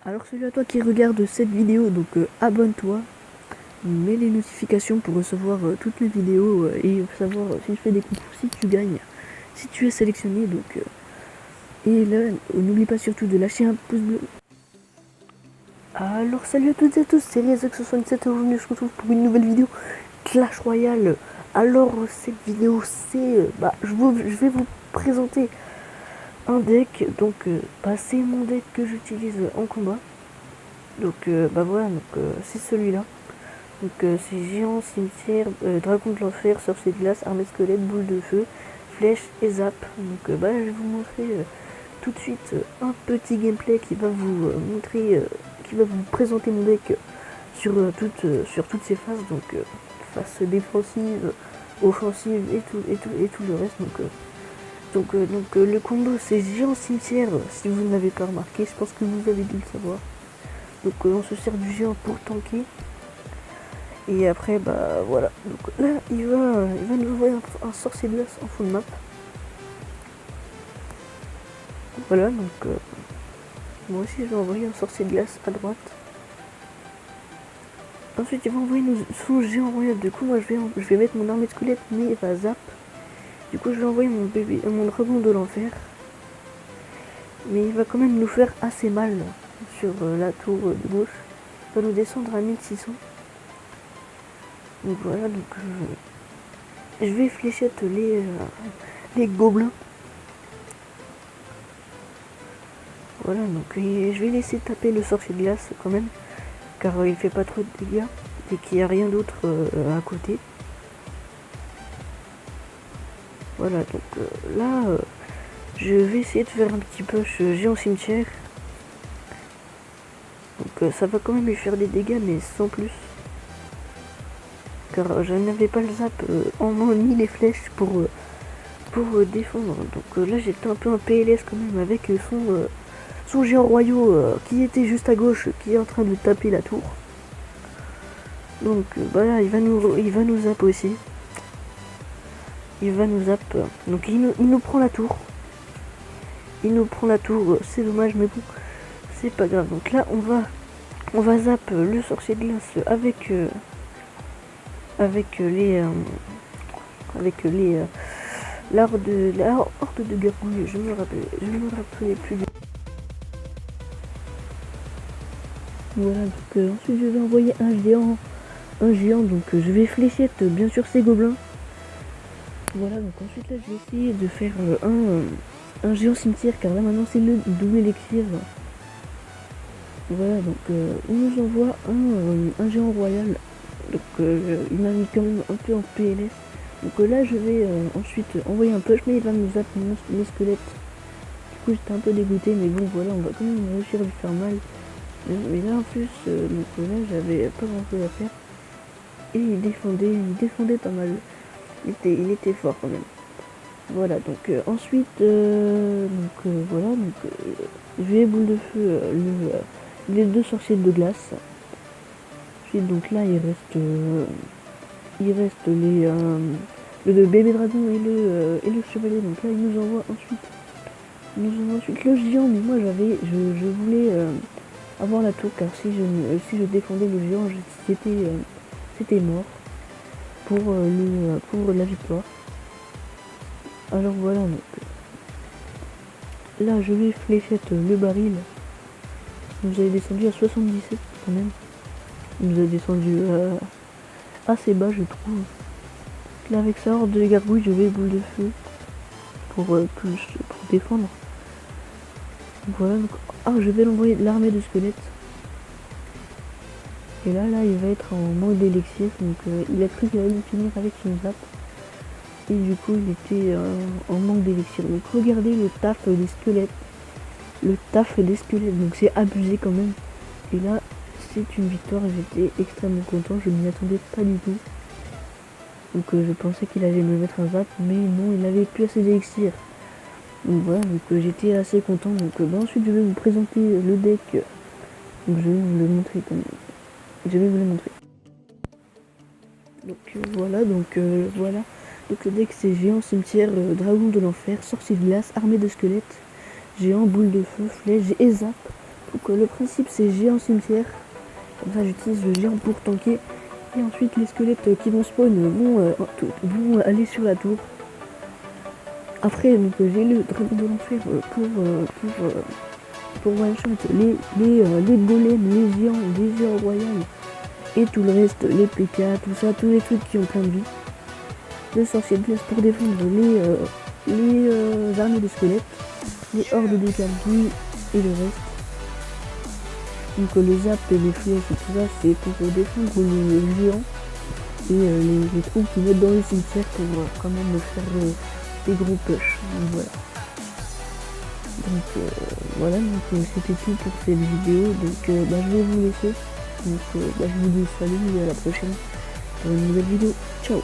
Alors salut à toi qui regarde cette vidéo, donc abonne-toi, mets les notifications pour recevoir toutes mes vidéos et savoir si je fais des concours, si tu gagnes, si tu es sélectionné. Donc et là, n'oublie pas surtout de lâcher un pouce bleu. Alors salut à toutes et à tous, c'est Rezac67, aujourd'hui je me retrouve pour une nouvelle vidéo Clash Royale. Alors cette vidéo c'est, je vais vous présenter un deck, donc c'est mon deck que j'utilise en combat. Donc voilà, c'est celui-là. Donc c'est géant, cimetière, dragon de l'enfer, sorcier de glace, armée squelette, boule de feu, flèche et zap. Donc je vais vous montrer tout de suite un petit gameplay qui va vous montrer, qui va vous présenter mon deck sur toutes ses phases. Donc phase défensive, offensive et tout le reste. Donc le combo c'est géant cimetière. Si vous n'avez pas remarqué, je pense que vous avez dû le savoir. Donc on se sert du géant pour tanker. Et après voilà. Donc là il va nous envoyer un sorcier de glace en full map. Voilà, donc moi aussi je vais envoyer un sorcier de glace à droite. Ensuite il va envoyer son géant royal. Du coup moi je vais mettre mon armée de squelette, mais il va zap. Du coup je vais envoyer mon dragon de l'enfer. Mais il va quand même nous faire assez mal sur la tour de gauche. Il va nous descendre à 1600. Donc voilà, je vais fléchette les gobelins. Voilà, donc je vais laisser taper le sorcier de glace quand même, car il fait pas trop de dégâts et qu'il n'y a rien d'autre à côté. Voilà, donc là, je vais essayer de faire un petit push géant cimetière. Donc ça va quand même lui faire des dégâts, mais sans plus. Car je n'avais pas le zap en main ni les flèches pour défendre. Donc là j'étais un peu un PLS quand même avec son géant royaux qui était juste à gauche, qui est en train de taper la tour. Donc là il va nous zap aussi. Il va nous zap. Donc il nous prend la tour. Il nous prend la tour, c'est dommage mais bon, c'est pas grave. Donc là on va zap le sorcier de glace avec la horde de gargouilles. Je me rappelais plus du... Voilà, donc ensuite je vais envoyer un géant, donc je vais fléchette bien sûr ces gobelins. Voilà, donc ensuite là je vais essayer de faire un géant cimetière, car là maintenant c'est le double élixir. Voilà, donc il nous envoie un géant royal. Donc il m'a mis quand même un peu en PLS. Donc là je vais ensuite envoyer un push, mais il va nous zapper mes squelettes. Du coup j'étais un peu dégoûté, mais bon voilà, on va quand même réussir à lui faire mal. Mais là en plus, donc là j'avais pas grand chose à faire. Et il défendait pas mal. Il était fort quand même. Voilà, donc ensuite, voilà, je vais boule de feu les deux sorciers de glace. Ensuite, donc là il reste le bébé dragon et le chevalier. Donc là il nous envoie ensuite le géant, mais moi je voulais avoir la tour, car si je défendais le géant, c'était mort pour la victoire. Alors voilà, donc là je vais fléchette le baril. Nous avez descendu à 77 quand même. Il nous a descendu assez bas je trouve. Là avec sa horde de gargouilles je vais boule de feu pour défendre. Donc voilà, donc je vais l'envoyer de l'armée de squelettes. Et là il va être en manque d'élixir, donc il a cru qu'il allait finir avec son zap. Et du coup il était en manque d'élixir. Donc regardez le taf des squelettes. Donc c'est abusé quand même. Et là c'est une victoire, j'étais extrêmement content, je ne m'y attendais pas du tout. Donc je pensais qu'il allait me mettre un zap, mais non, il n'avait plus assez d'élixir. Donc voilà, donc j'étais assez content. Donc ensuite je vais vous présenter le deck. Donc je vais vous le montrer quand même. Je vais vous le montrer. Donc voilà. Donc le deck c'est géant cimetière, dragon de l'enfer, sorcier de glace, armée de squelettes, géant, boule de feu, flèche et zap Donc le principe c'est géant cimetière. Comme ça j'utilise le géant pour tanker. Et ensuite les squelettes qui vont spawn vont aller sur la tour. Après donc j'ai le dragon de l'enfer pour one shot les golems, les géants royaux et tout le reste, les PK, tout ça, tous les trucs qui ont plein de vie. Le sorcier de glace pour défendre les armées de squelettes, les hordes de calvi et le reste. Donc les zap et les flèches et tout ça c'est pour défendre les géants et les troupes qui mettent dans le cimetière pour quand même faire des gros push. Donc voilà. Donc voilà, donc c'était tout pour cette vidéo. Donc je vais vous laisser. Donc je vous dis salut et à la prochaine pour une nouvelle vidéo. Ciao.